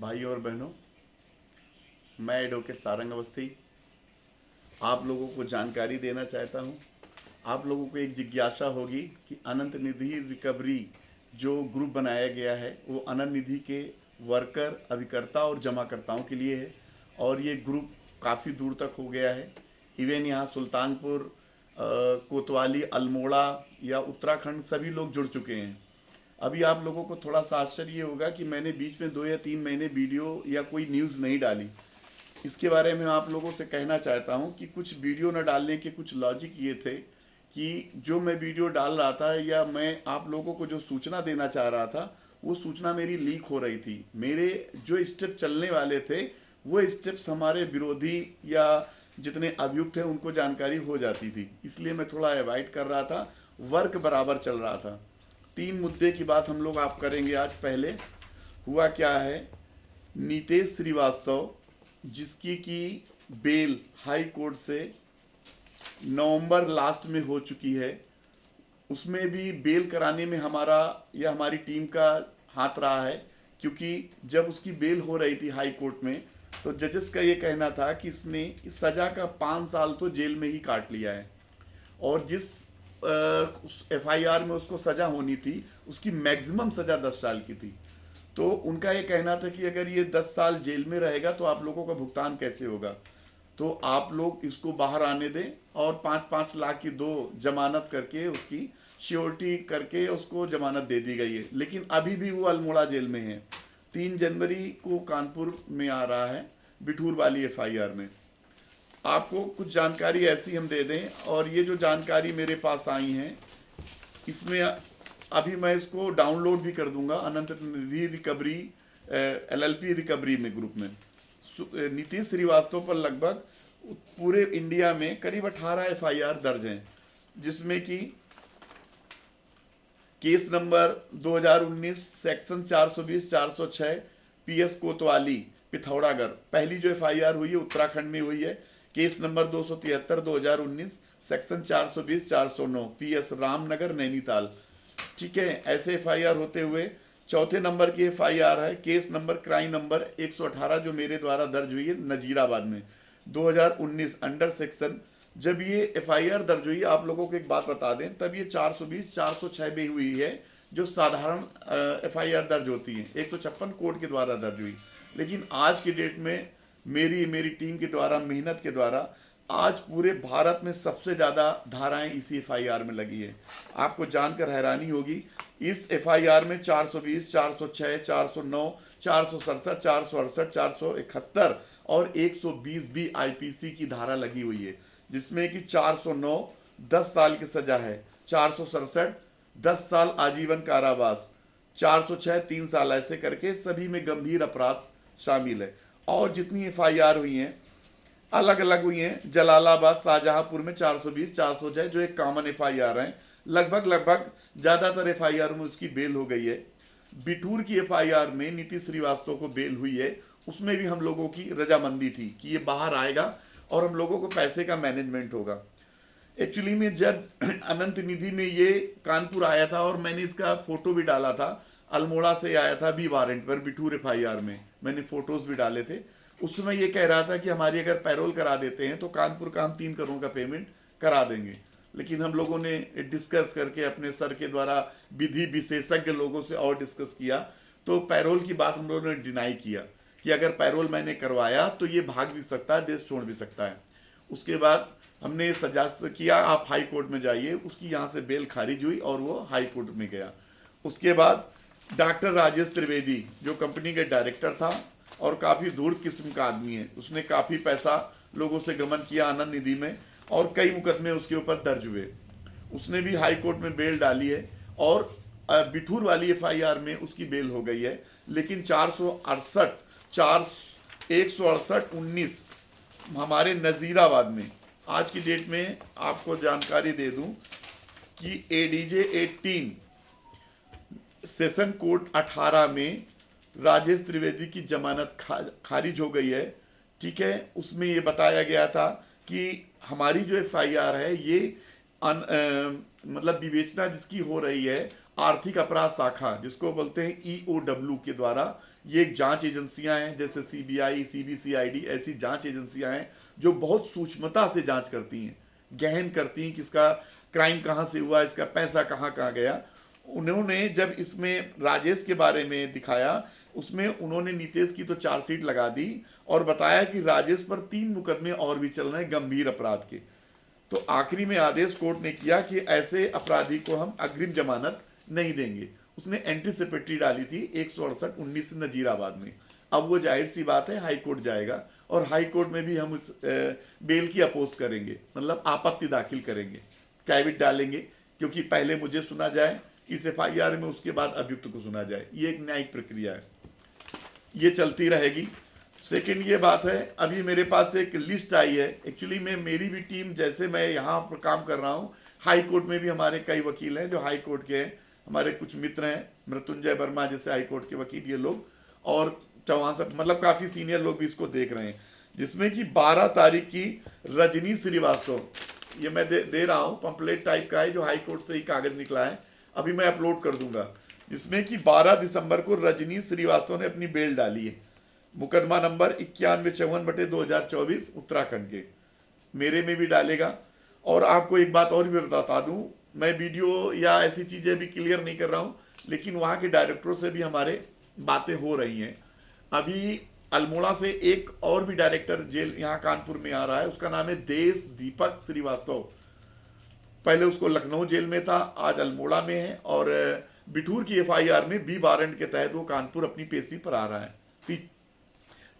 भाई और बहनों, मैं एडवोकेट सारंग अवस्थी आप लोगों को जानकारी देना चाहता हूँ। आप लोगों को एक जिज्ञासा होगी कि अनंत निधि रिकवरी जो ग्रुप बनाया गया है वो अनंत निधि के वर्कर, अभिकर्ता और जमाकर्ताओं के लिए है। और ये ग्रुप काफ़ी दूर तक हो गया है। इवन यहाँ सुल्तानपुर, कोतवाली, अल्मोड़ा या उत्तराखंड सभी लोग जुड़ चुके हैं। अभी आप लोगों को थोड़ा सा आश्चर्य ये होगा कि मैंने बीच में 2 या 3 महीने वीडियो या कोई न्यूज़ नहीं डाली। इसके बारे में आप लोगों से कहना चाहता हूं कि कुछ वीडियो न डालने के कुछ लॉजिक ये थे कि जो मैं वीडियो डाल रहा था या मैं आप लोगों को जो सूचना देना चाह रहा था वो सूचना मेरी लीक हो रही थी। मेरे जो स्टेप चलने वाले थे वो स्टेप्स हमारे विरोधी या जितने अभियुक्त हैं उनको जानकारी हो जाती थी, इसलिए मैं थोड़ा अवॉइड कर रहा था। वर्क बराबर चल रहा था। 3 मुद्दे की बात हम लोग आप करेंगे आज। पहले हुआ क्या है, नीतेश श्रीवास्तव जिसकी की बेल हाई कोर्ट से नवंबर लास्ट में हो चुकी है, उसमें भी बेल कराने में हमारा या हमारी टीम का हाथ रहा है। क्योंकि जब उसकी बेल हो रही थी हाई कोर्ट में तो जजेस का ये कहना था कि इसने इस सज़ा का 5 साल तो जेल में ही काट लिया है और जिस उस एफआईआर में उसको सज़ा होनी थी उसकी मैक्सिमम सज़ा 10 साल की थी। तो उनका ये कहना था कि अगर ये 10 साल जेल में रहेगा तो आप लोगों का भुगतान कैसे होगा, तो आप लोग इसको बाहर आने दें और 5-5 लाख की 2 जमानत करके उसकी श्योरिटी करके उसको जमानत दे दी गई है। लेकिन अभी भी वो अल्मोड़ा जेल में है। 3 जनवरी को कानपुर में आ रहा है बिठूर वाली एफआईआर में। आपको कुछ जानकारी ऐसी हम दे दें, और ये जो जानकारी मेरे पास आई है इसमें अभी मैं इसको डाउनलोड भी कर दूंगा अनंत निधि रिकवरी एलएलपी रिकवरी में ग्रुप में। नीतीश श्रीवास्तव पर लगभग पूरे इंडिया में करीब 18 एफआईआर दर्ज हैं, जिसमें कि केस नंबर 2019 सेक्शन 420 406 पीएस कोतवाली पिथौरागढ़ पहली जो एफआईआर हुई है उत्तराखंड में हुई है। Case number 273 2019 section 420 409 PS Ramnagar Nainital. ठीक है, ऐसे एफआईआर होते हुए चौथे नंबर की एफआईआर है केस नंबर क्राइम नंबर 118 जो मेरे द्वारा दर्ज हुई है नजीराबाद में 2019 अंडर सेक्शन। जब ये एफआईआर दर्ज हुई, आप लोगों को एक बात बता दें, तब ये 420 406 में हुई है जो साधारण एफआईआर दर्ज होती है। 156 कोर्ट के द्वारा दर्ज हुई। लेकिन आज की डेट में मेरी टीम के द्वारा मेहनत के द्वारा आज पूरे भारत में सबसे ज़्यादा धाराएं इसी एफआईआर में लगी है। आपको जानकर हैरानी होगी, इस एफआईआर में 420 406 409 467 468 471 और 120 भी आईपीसी की धारा लगी हुई है, जिसमें कि 409 10 साल की सजा है, 467 10 साल आजीवन कारावास, 406 3 साल, ऐसे करके सभी में गंभीर अपराध शामिल है। और जितनी एफआईआर हुई हैं अलग अलग हुई हैं। जलालाबाद शाहजहांपुर में 420 406 जो एक कॉमन एफआईआर है, लगभग ज़्यादातर एफआईआर में उसकी बेल हो गई है। बिठूर की एफआईआर में नीतीश श्रीवास्तव को बेल हुई है, उसमें भी हम लोगों की रजामंदी थी कि ये बाहर आएगा और हम लोगों को पैसे का मैनेजमेंट होगा। एक्चुअली में जब अनंत निधि में ये कानपुर आया था और मैंने इसका फोटो भी डाला था, अल्मोड़ा से आया था बी वारंट पर बिठूर एफआईआर में, मैंने फोटोज भी डाले थे। उस समय ये कह रहा था कि हमारी अगर पैरोल करा देते हैं तो कानपुर का हम 3 करोड़ का पेमेंट करा देंगे। लेकिन हम लोगों ने डिस्कस करके अपने सर के द्वारा विधि विशेषज्ञ लोगों से और डिस्कस किया तो पैरोल की बात हम लोगों ने डिनाई किया कि अगर पैरोल मैंने करवाया तो ये भाग भी सकता है, देश छोड़ भी सकता है। उसके बाद हमने सजा किया आप हाई कोर्ट में जाइए, उसकी यहाँ से बेल खारिज हुई और वो हाई कोर्ट में गया। उसके बाद डॉक्टर राजेश त्रिवेदी जो कंपनी के डायरेक्टर था और काफ़ी धूर्त किस्म का आदमी है, उसने काफ़ी पैसा लोगों से गमन किया आनंद निधि में और कई मुकदमे उसके ऊपर दर्ज हुए। उसने भी हाई कोर्ट में बेल डाली है और बिठूर वाली एफआईआर में उसकी बेल हो गई है। लेकिन 168 हमारे नज़ीराबाद में आज की डेट में आपको जानकारी दे दूं कि एडीजे 18 सेशन कोर्ट 18 में राजेश त्रिवेदी की जमानत खारिज हो गई है। ठीक है, उसमें ये बताया गया था कि हमारी जो एफआईआर है ये मतलब विवेचना जिसकी हो रही है आर्थिक अपराध शाखा जिसको बोलते हैं EOW के द्वारा, ये एक जांच एजेंसियां हैं, जैसे CBI, CBCID, ऐसी जांच एजेंसियां हैं जो बहुत सूक्ष्मता से जांच करती हैं, गहन करती हैं कि इसका क्राइम कहाँ से हुआ, इसका पैसा कहाँ कहाँ गया। उन्होंने जब इसमें राजेश के बारे में दिखाया, उसमें उन्होंने नीतीश की तो चार्जशीट लगा दी और बताया कि राजेश पर 3 मुकदमे और भी चल रहे हैं गंभीर अपराध के। तो आखिरी में आदेश कोर्ट ने किया कि ऐसे अपराधी को हम अग्रिम जमानत नहीं देंगे। उसने एंटीसिपेटरी डाली थी 168-19 नजीराबाद में। अब वो जाहिर सी बात है हाई कोर्ट जाएगा और हाई कोर्ट में भी हम उस बेल की अपोज करेंगे, मतलब आपत्ति दाखिल करेंगे, कैविट डालेंगे, क्योंकि पहले मुझे सुना जाए इस FIR में, उसके बाद अभियुक्त को सुना जाए। ये एक न्यायिक प्रक्रिया है, ये चलती रहेगी। सेकंड ये बात है, अभी मेरे पास एक लिस्ट आई है। एक्चुअली में मेरी भी टीम, जैसे मैं यहाँ पर काम कर रहा हूँ, हाई कोर्ट में भी हमारे कई वकील हैं जो हाई कोर्ट के हैं। हमारे कुछ मित्र हैं, मृत्युंजय वर्मा जैसे हाई कोर्ट के वकील, ये लोग, और चौहान साहब, मतलब काफ़ी सीनियर लोग भी इसको देख रहे हैं। जिसमें कि 12 तारीख की रजनी श्रीवास्तव, ये मैं दे रहा हूँ, पंपलेट टाइप का है जो हाई कोर्ट से ही कागज निकला है, अभी मैं अपलोड कर दूंगा। जिसमें कि 12 दिसंबर को रजनी श्रीवास्तव ने अपनी बेल डाली है, मुकदमा नंबर 9154/2024 उत्तराखंड के, मेरे में भी डालेगा। और आपको एक बात और भी बता दूं, मैं वीडियो या ऐसी चीज़ें भी क्लियर नहीं कर रहा हूं, लेकिन वहाँ के डायरेक्टरों से भी हमारे बातें हो रही हैं। अभी अल्मोड़ा से एक और भी डायरेक्टर जेल यहाँ कानपुर में आ रहा है, उसका नाम है देश दीपक श्रीवास्तव। पहले उसको लखनऊ जेल में था, आज अल्मोड़ा में है, और बिठूर की FIR में B वारंट के तहत वो कानपुर अपनी पेशी पर आ रहा है।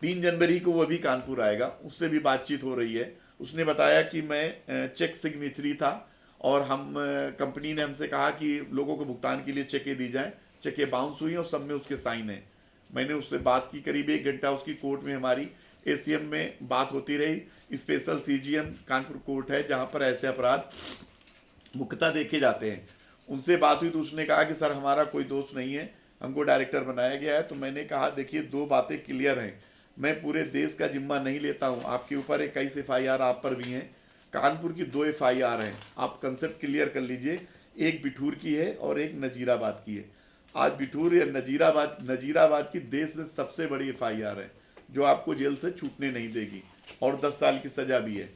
3 जनवरी को वो भी कानपुर आएगा, उससे भी बातचीत हो रही है। उसने बताया कि मैं चेक सिग्नेचरी था और हम कंपनी ने हमसे कहा कि लोगों को भुगतान के लिए चेकें दी जाएं, चेकें बाउंस हुई और सब में उसके साइन है। मैंने उससे बात की, करीब 1 घंटा उसकी कोर्ट में हमारी ACM में बात होती रही। स्पेशल CGM कानपुर कोर्ट है जहाँ पर ऐसे अपराध मुख्यतः देखे जाते हैं। उनसे बात हुई तो उसने कहा कि सर हमारा कोई दोष नहीं है, हमको डायरेक्टर बनाया गया है। तो मैंने कहा देखिए 2 बातें क्लियर हैं, मैं पूरे देश का जिम्मा नहीं लेता हूं, आपके ऊपर 21 FIR आप पर भी हैं, कानपुर की 2 FIR हैं, आप कंसेप्ट क्लियर कर लीजिए, एक बिठूर की है और एक नजीराबाद की है। आज बिठूर या नजीराबाद की देश में सबसे बड़ी FIR है जो आपको जेल से छूटने नहीं देगी और 10 साल की सजा भी है।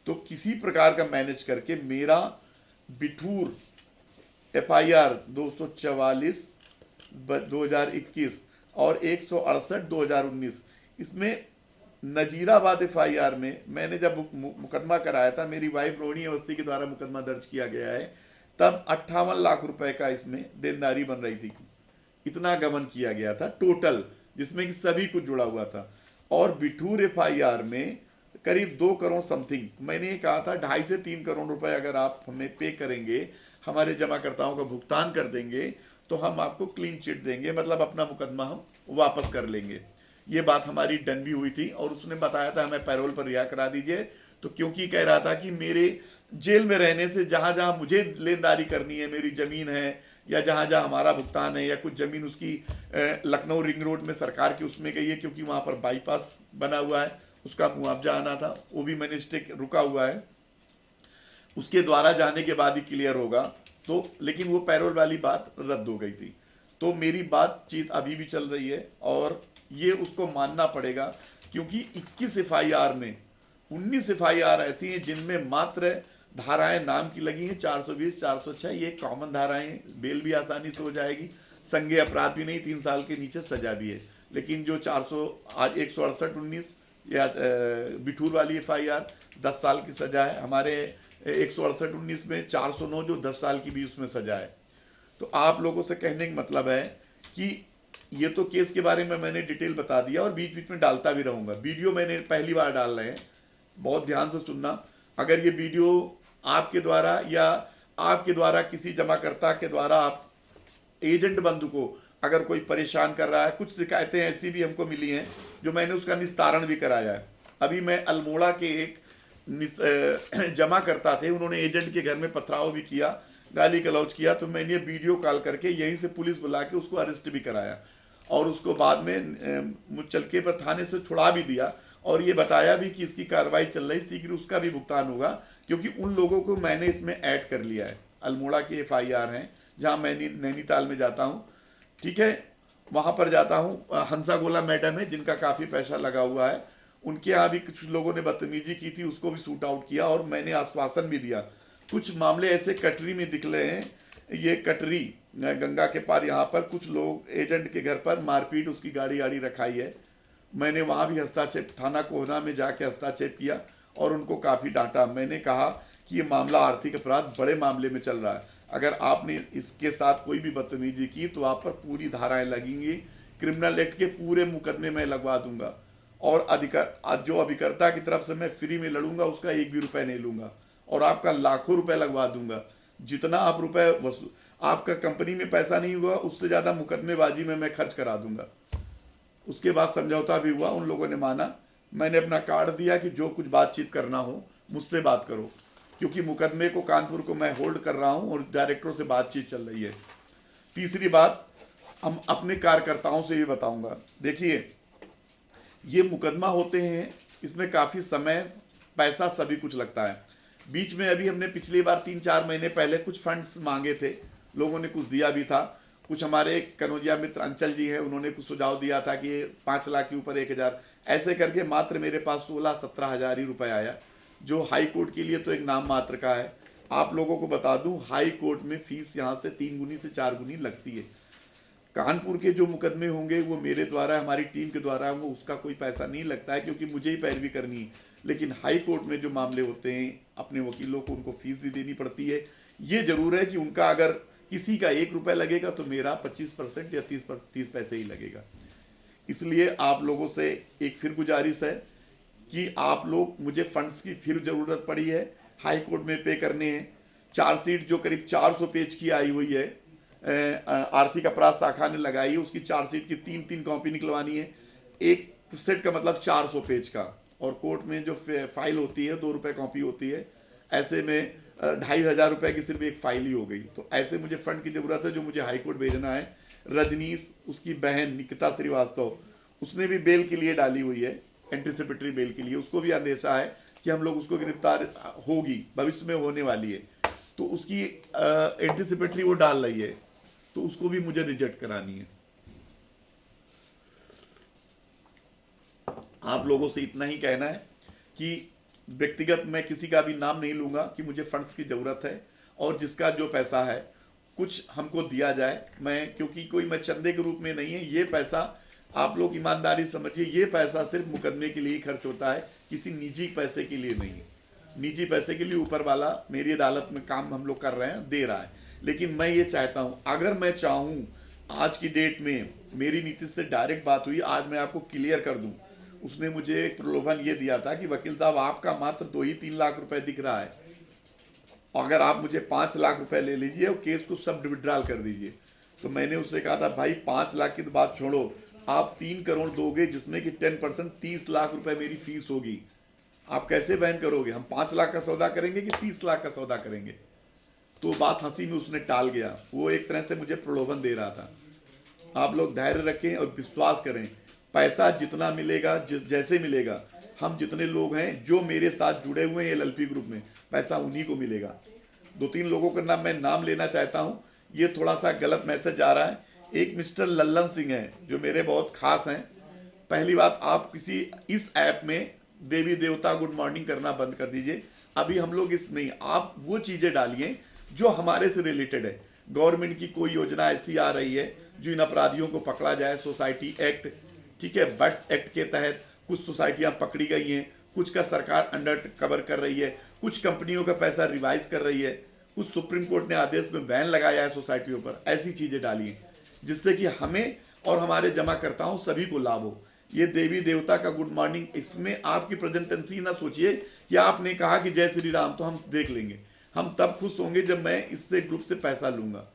तो किसी प्रकार का मैनेज करके मेरा बिठूर FIR 244/2021 और 168/2019, इसमें नजीराबाद FIR में मैंने जब मुकदमा कराया था, मेरी वाइफ रोहिणी अवस्थी के द्वारा मुकदमा दर्ज किया गया है, तब 58 लाख रुपए का इसमें देनदारी बन रही थी। इतना गबन किया गया था टोटल, जिसमें कि सभी कुछ जुड़ा हुआ था। और बिठूर FIR में करीब 2 करोड़ समथिंग, मैंने ये कहा था 2.5 से 3 करोड़ रुपए अगर आप हमें पे करेंगे, हमारे जमाकर्ताओं का भुगतान कर देंगे, तो हम आपको क्लीन चिट देंगे, मतलब अपना मुकदमा हम वापस कर लेंगे। ये बात हमारी डन भी हुई थी और उसने बताया था हमें पैरोल पर रिहा करा दीजिए। तो क्योंकि कह रहा था कि मेरे जेल में रहने से जहाँ जहाँ मुझे लेनदारी करनी है, मेरी ज़मीन है या जहाँ जहाँ हमारा भुगतान है, या कुछ ज़मीन उसकी लखनऊ रिंग रोड में सरकार की उसमें गई है, क्योंकि वहाँ पर बाईपास बना हुआ है, उसका मुआवजा आना था, वो भी मैंने स्टे रुका हुआ है, उसके द्वारा जाने के बाद ही क्लियर होगा। तो लेकिन वो पैरोल वाली बात रद्द हो गई थी। तो मेरी बातचीत अभी भी चल रही है और ये उसको मानना पड़ेगा, क्योंकि 21 FIR में 19 FIR ऐसी हैं जिनमें मात्र धाराएं नाम की लगी हैं, 420, 406, ये कॉमन धाराएं, बेल भी आसानी से हो जाएगी, संज्ञेय अपराध भी नहीं, 3 साल के नीचे सजा भी है। लेकिन जो 168-19 या बिठूर वाली FIR 10 साल की सजा है, हमारे 168-19 में 409 जो 10 साल की भी उसमें सजा है। तो आप लोगों से कहने का मतलब है कि ये तो केस के बारे में मैंने डिटेल बता दिया और बीच बीच में डालता भी रहूंगा। वीडियो मैंने पहली बार डाल रहे हैं, बहुत ध्यान से सुनना। अगर ये वीडियो आपके द्वारा या आपके द्वारा किसी जमाकर्ता के द्वारा आप एजेंट बंधु को अगर कोई परेशान कर रहा है, कुछ शिकायतें ऐसी भी हमको मिली हैं जो मैंने उसका निस्तारण भी कराया है। अभी मैं अल्मोड़ा के एक जमा करता थे, उन्होंने एजेंट के घर में पथराव भी किया, गाली गलौज किया, तो मैंने वीडियो कॉल करके यहीं से पुलिस बुला के उसको अरेस्ट भी कराया और उसको बाद में मुचलके पर थाने से छुड़ा भी दिया और ये बताया भी कि इसकी कार्रवाई चल रही, शीघ्र उसका भी भुगतान होगा, क्योंकि उन लोगों को मैंने इसमें ऐड कर लिया है। अल्मोड़ा के FIR हैं जहाँ मैं नैनीताल में जाता हूँ, ठीक है, वहाँ पर जाता हूँ। हंसा गोला मैडम है जिनका काफ़ी पैसा लगा हुआ है, उनके यहाँ भी कुछ लोगों ने बदतमीजी की थी, उसको भी सूट आउट किया और मैंने आश्वासन भी दिया। कुछ मामले ऐसे कटरी में निकले हैं, ये कटरी गंगा के पार, यहाँ पर कुछ लोग एजेंट के घर पर मारपीट, उसकी गाड़ी रखाई है। मैंने वहाँ भी हस्तक्षेप, थाना कोहना में जाके हस्तक्षेप किया और उनको काफ़ी डांटा। मैंने कहा कि ये मामला आर्थिक अपराध बड़े मामले में चल रहा है, अगर आपने इसके साथ कोई भी बदतमीजी की तो आप पर पूरी धाराएं लगेंगी, क्रिमिनल एक्ट के पूरे मुकदमे मैं लगवा दूंगा और जो अभिकर्ता की तरफ से मैं फ्री में लड़ूंगा उसका एक भी रुपए नहीं लूंगा और आपका लाखों रुपए लगवा दूंगा। जितना आप रुपए आपका कंपनी में पैसा नहीं हुआ उससे ज़्यादा मुकदमेबाजी में मैं खर्च करा दूंगा। उसके बाद समझौता भी हुआ, उन लोगों ने माना। मैंने अपना कार्ड दिया कि जो कुछ बातचीत करना हो मुझसे बात करो, क्योंकि मुकदमे को कानपुर को मैं होल्ड कर रहा हूं और डायरेक्टरों से बातचीत चल रही है। तीसरी बात, हम अपने कार्यकर्ताओं से भी बताऊंगा। देखिए, ये मुकदमा होते हैं, इसमें काफ़ी समय, पैसा, सभी कुछ लगता है। बीच में अभी हमने पिछली बार 3-4 महीने पहले कुछ फंड्स मांगे थे, लोगों ने कुछ दिया भी था। कुछ हमारे एक कनौजिया मित्र अंचल जी हैं, उन्होंने कुछ सुझाव दिया था कि 5 लाख के ऊपर 1,000, ऐसे करके मात्र मेरे पास 16-17 हज़ार ही रुपये आया, जो हाई कोर्ट के लिए तो एक नाम मात्र का है। आप लोगों को बता दूं, हाई कोर्ट में फीस यहाँ से 3 गुनी से 4 गुनी लगती है। कानपुर के जो मुकदमे होंगे वो मेरे द्वारा, हमारी टीम के द्वारा होंगे, उसका कोई पैसा नहीं लगता है, क्योंकि मुझे ही पैरवी करनी है। लेकिन हाई कोर्ट में जो मामले होते हैं, अपने वकीलों को उनको फीस भी देनी पड़ती है। ये जरूर है कि उनका अगर किसी का 1 रुपया लगेगा तो मेरा 25% या 30 पैसे ही लगेगा। इसलिए आप लोगों से एक फिर गुजारिश है कि आप लोग, मुझे फंड्स की फिर ज़रूरत पड़ी है, हाई कोर्ट में पे करने हैं। चार्जशीट जो करीब 400 पेज की आई हुई है, आर्थिक अपराध शाखा ने लगाई है, उसकी चार्जशीट की 3-3 कॉपी निकलवानी है। एक सेट का मतलब 400 पेज का, और कोर्ट में जो फाइल होती है 2 रुपये कॉपी होती है, ऐसे में 2,500 रुपये की सिर्फ एक फाइल ही हो गई। तो ऐसे मुझे फंड की ज़रूरत है जो मुझे हाई कोर्ट भेजना है। रजनीश, उसकी बहन निकिता श्रीवास्तव, उसने भी बेल के लिए डाली हुई है, एंटीसिपेटरी बेल के लिए। उसको भी अंदेशा है कि हम लोग उसको गिरफ्तार होगी, भविष्य में होने वाली है, तो उसकी एंटीसिपेटरी वो डाल रही है, तो उसको भी मुझे रिजेक्ट करानी है। आप लोगों से इतना ही कहना है कि व्यक्तिगत मैं किसी का भी नाम नहीं लूंगा, कि मुझे फंड्स की ज़रूरत है और जिसका जो पैसा है कुछ हमको दिया जाए। मैं, क्योंकि कोई मैं चंदे के रूप में नहीं है, ये पैसा आप लोग ईमानदारी समझिए, ये पैसा सिर्फ मुकदमे के लिए ही खर्च होता है, किसी निजी पैसे के लिए नहीं। निजी पैसे के लिए ऊपर वाला मेरी अदालत में काम हम लोग कर रहे हैं, दे रहा है। लेकिन मैं ये चाहता हूँ, अगर मैं चाहूँ, आज की डेट में मेरी नीतीश से डायरेक्ट बात हुई, आज मैं आपको क्लियर कर दूँ। उसने मुझे एक प्रलोभन ये दिया था कि वकील साहब, आपका मात्र 2-3 लाख रुपए दिख रहा है, अगर आप मुझे 5 लाख रुपए ले लीजिए और केस को सब विड्रॉल कर दीजिए। तो मैंने उससे कहा था, भाई 5 लाख की तो बात छोड़ो, आप 3 करोड़ दोगे, जिसमें कि 10% 30 लाख रुपए मेरी फीस होगी। आप कैसे बहन करोगे? हम 5 लाख का सौदा करेंगे कि 30 लाख का सौदा करेंगे? तो बात हंसी में उसने टाल गया। वो एक तरह से मुझे प्रलोभन दे रहा था। आप लोग धैर्य रखें और विश्वास करें, पैसा जितना मिलेगा, जैसे मिलेगा, हम जितने लोग हैं जो मेरे साथ जुड़े हुए हैं LLP ग्रुप में, पैसा उन्हीं को मिलेगा। 2-3 लोगों का नाम मैं नाम लेना चाहता हूं, ये थोड़ा सा गलत मैसेज आ रहा है। एक मिस्टर लल्लन सिंह हैं जो मेरे बहुत खास हैं। पहली बात, आप किसी इस ऐप में देवी देवता गुड मॉर्निंग करना बंद कर दीजिए। अभी हम लोग इस नहीं, आप वो चीज़ें डालिए जो हमारे से रिलेटेड है। गवर्नमेंट की कोई योजना ऐसी आ रही है जो इन अपराधियों को पकड़ा जाए, सोसाइटी एक्ट, ठीक है, बर्ड्स एक्ट के तहत कुछ सोसाइटियां पकड़ी गई हैं, कुछ का सरकार अंडर कवर कर रही है, कुछ कंपनियों का पैसा रिवाइज कर रही है, कुछ सुप्रीम कोर्ट ने आदेश में बैन लगाया है सोसाइटियों पर। ऐसी चीज़ें डालिए जिससे कि हमें और हमारे जमाकर्ताओं सभी को लाभ हो। ये देवी देवता का गुड मॉर्निंग, इसमें आपकी प्रेजेंटेंसी ना सोचिए कि आपने कहा कि जय श्री राम तो हम देख लेंगे। हम तब खुश होंगे जब मैं इससे ग्रुप से पैसा लूंगा।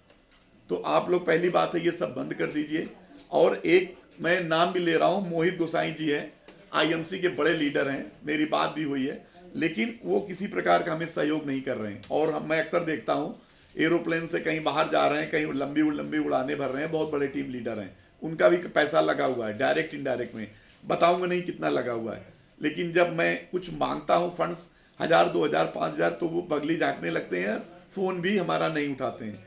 तो आप लोग, पहली बात है, ये सब बंद कर दीजिए। और एक मैं नाम भी ले रहा हूँ, मोहित गोसाई जी हैं, IMC के बड़े लीडर हैं, मेरी बात भी हुई है, लेकिन वो किसी प्रकार का हमें सहयोग नहीं कर रहे हैं। और मैं अक्सर देखता हूँ एरोप्लेन से कहीं बाहर जा रहे हैं, कहीं लंबी उड़ाने भर रहे हैं, बहुत बड़े टीम लीडर हैं, उनका भी पैसा लगा हुआ है, डायरेक्ट इनडायरेक्ट में बताऊंगा नहीं कितना लगा हुआ है। लेकिन जब मैं कुछ मांगता हूँ फंड्स 1,000, 2,000, 5,000, तो वो बगली झांकने लगते हैं, फ़ोन भी हमारा नहीं उठाते हैं।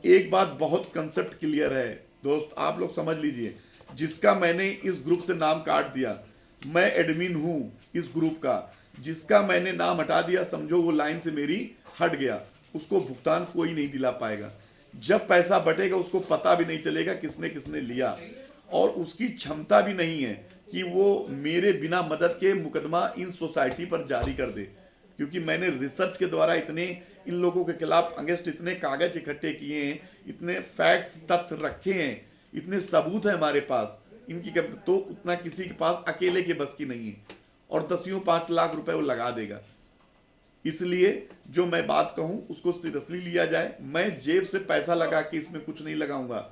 एक बात बहुत कंसेप्ट क्लियर है दोस्त, आप लोग समझ लीजिए। जिसका मैंने इस ग्रुप से नाम काट दिया, मैं एडमिन हूं इस ग्रुप का, जिसका मैंने नाम हटा दिया समझो वो लाइन से मेरी हट गया, उसको भुगतान कोई नहीं दिला पाएगा। जब पैसा बटेगा उसको पता भी नहीं चलेगा किसने किसने लिया, और उसकी क्षमता भी नहीं है कि वो मेरे बिना मदद के मुकदमा इन सोसाइटी पर जारी कर दे। क्योंकि मैंने रिसर्च के द्वारा इतने इन लोगों के खिलाफ अगेंस्ट इतने कागज इकट्ठे किए हैं, इतने फैक्ट्स तथ्य रखे हैं, इतने सबूत है हमारे पास इनकी, तो उतना किसी के पास अकेले के बस की नहीं है। और 5 लाख रुपए वो लगा देगा। इसलिए जो मैं बात कहूं उसको सीरियसली लिया जाए। मैं जेब से पैसा लगा के इसमें कुछ नहीं लगाऊंगा।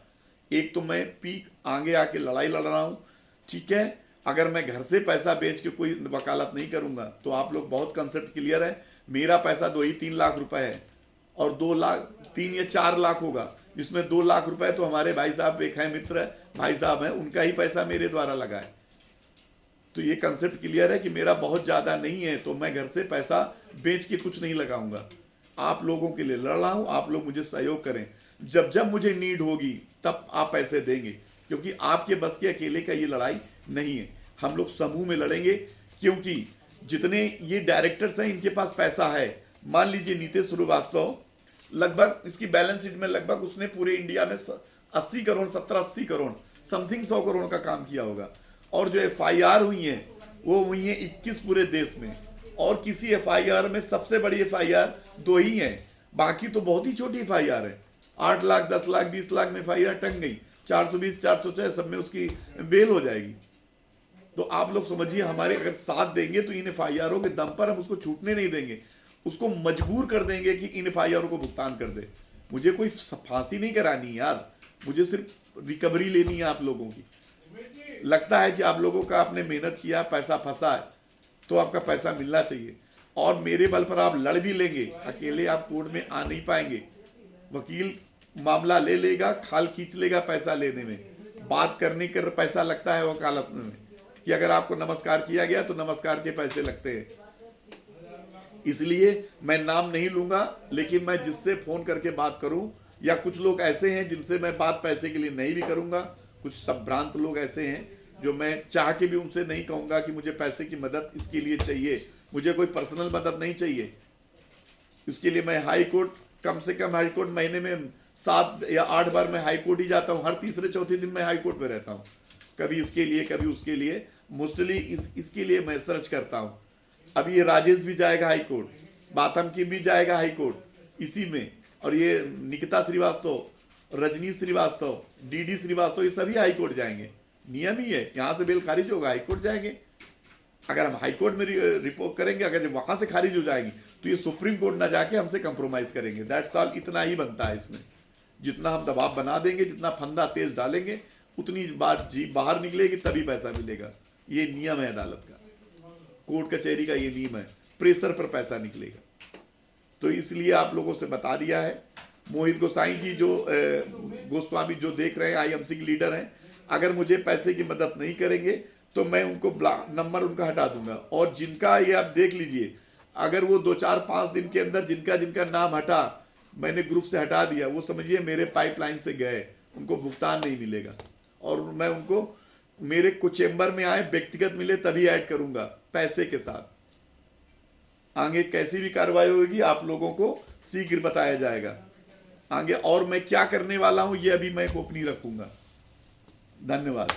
एक तो मैं पीक आगे आके लड़ाई लड़ रहा हूं, ठीक है। अगर मैं घर से पैसा बेच के कोई वकालत नहीं करूंगा तो आप लोग बहुत कंसेप्ट क्लियर है। मेरा पैसा 2-3 लाख रुपए है, और 2 लाख 3 या 4 लाख होगा, जिसमें 2 लाख रुपए तो हमारे भाई साहब एक है मित्र भाई साहब हैं, उनका ही पैसा मेरे द्वारा लगा है। तो ये कंसेप्ट क्लियर है कि मेरा बहुत ज्यादा नहीं है, तो मैं घर से पैसा बेच के कुछ नहीं लगाऊंगा। आप लोगों के लिए लड़ रहा हूं, आप लोग मुझे सहयोग करें। जब जब मुझे नीड होगी तब आप पैसे देंगे, क्योंकि आपके बस के अकेले का ये लड़ाई नहीं है। हम लोग समूह में लड़ेंगे, क्योंकि जितने ये डायरेक्टर्स हैं इनके पास पैसा है। मान लीजिए नीतीश श्रीवास्तव, लगभग इसकी बैलेंस शीट में लगभग उसने पूरे इंडिया में 80 करोड़ 70-80 करोड़ समथिंग 100 करोड़ का काम किया होगा। और जो FIR हुई है वो हुई है 21 पूरे देश में, और किसी FIR में सबसे बड़ी FIR 2 ही है, बाकी तो बहुत ही छोटी FIR है। 8 लाख 10 लाख 20 लाख में FIR टंग गई, 420 406 सब में उसकी बेल हो जाएगी। तो आप लोग समझिए, हमारे अगर साथ देंगे तो इन FIR के दम पर हम उसको छूटने नहीं देंगे, उसको मजबूर कर देंगे कि इन FIR को भुगतान कर दे। मुझे कोई फांसी नहीं करानी यार, मुझे सिर्फ रिकवरी लेनी है आप लोगों की। लगता है कि आप लोगों का आपने मेहनत किया, पैसा फंसा है, तो आपका पैसा मिलना चाहिए। और मेरे बल पर आप लड़ भी लेंगे, अकेले आप कोर्ट में आ नहीं पाएंगे। वकील मामला ले लेगा, खाल खींच लेगा पैसा लेने में, बात करने का पैसा लगता है वकालत में, कि अगर आपको नमस्कार किया गया तो नमस्कार के पैसे लगते हैं। इसलिए मैं नाम नहीं लूंगा, लेकिन मैं जिससे फोन करके बात करूं, या कुछ लोग ऐसे हैं जिनसे मैं बात पैसे के लिए नहीं भी करूंगा, कुछ संभ्रांत लोग ऐसे हैं जो मैं चाह के भी उनसे नहीं कहूंगा कि मुझे पैसे की मदद इसके लिए चाहिए। मुझे कोई पर्सनल मदद नहीं चाहिए। इसके लिए मैं हाई कोर्ट, कम से कम हाई कोर्ट महीने में 7 या 8 बार मैं हाई कोर्ट ही जाता हूँ। हर तीसरे चौथे दिन मैं हाई कोर्ट में रहता हूँ, कभी इसके लिए कभी उसके लिए। मोस्टली इसके लिए मैं सर्च करता हूँ। अभी ये राजेश भी जाएगा हाई कोर्ट, बातम की भी जाएगा हाई कोर्ट इसी में, और ये निकिता श्रीवास्तव, रजनी श्रीवास्तव, DD श्रीवास्तव, ये सभी हाई कोर्ट जाएंगे। नियम ही है, यहाँ से बेल खारिज होगा हाई कोर्ट जाएंगे। अगर हम हाई कोर्ट में रिपोर्ट करेंगे, अगर जब वहां से खारिज हो जाएंगी तो ये सुप्रीम कोर्ट ना जाके हमसे कंप्रोमाइज करेंगे। दैट्स ऑल, इतना ही बनता है इसमें। जितना हम दबाव बना देंगे, जितना फंदा तेज डालेंगे, उतनी बात जी बाहर निकलेगी, तभी पैसा मिलेगा। ये नियम है अदालत का, कोर्ट कचहरी का ये नियम है, प्रेशर पर पैसा निकलेगा। तो इसलिए आप लोगों से बता दिया है। मोहित गोसाई जी जो गोस्वामी जो देख रहे हैं, IMC के लीडर हैं, अगर मुझे पैसे की मदद नहीं करेंगे तो मैं उनको नंबर उनका हटा दूंगा। और जिनका ये आप देख लीजिए, अगर वो 2-4-5 दिन के अंदर जिनका जिनका नाम हटा, मैंने ग्रुप से हटा दिया, वो समझिए मेरे पाइपलाइन से गए, उनको भुगतान नहीं मिलेगा। और मैं उनको मेरे कुछ चेंबर में आए, व्यक्तिगत मिले, तभी ऐड करूंगा पैसे के साथ। आगे कैसी भी कार्रवाई होगी आप लोगों को शीघ्र बताया जाएगा आगे। और मैं क्या करने वाला हूं ये अभी मैं गोपनीय रखूंगा। धन्यवाद।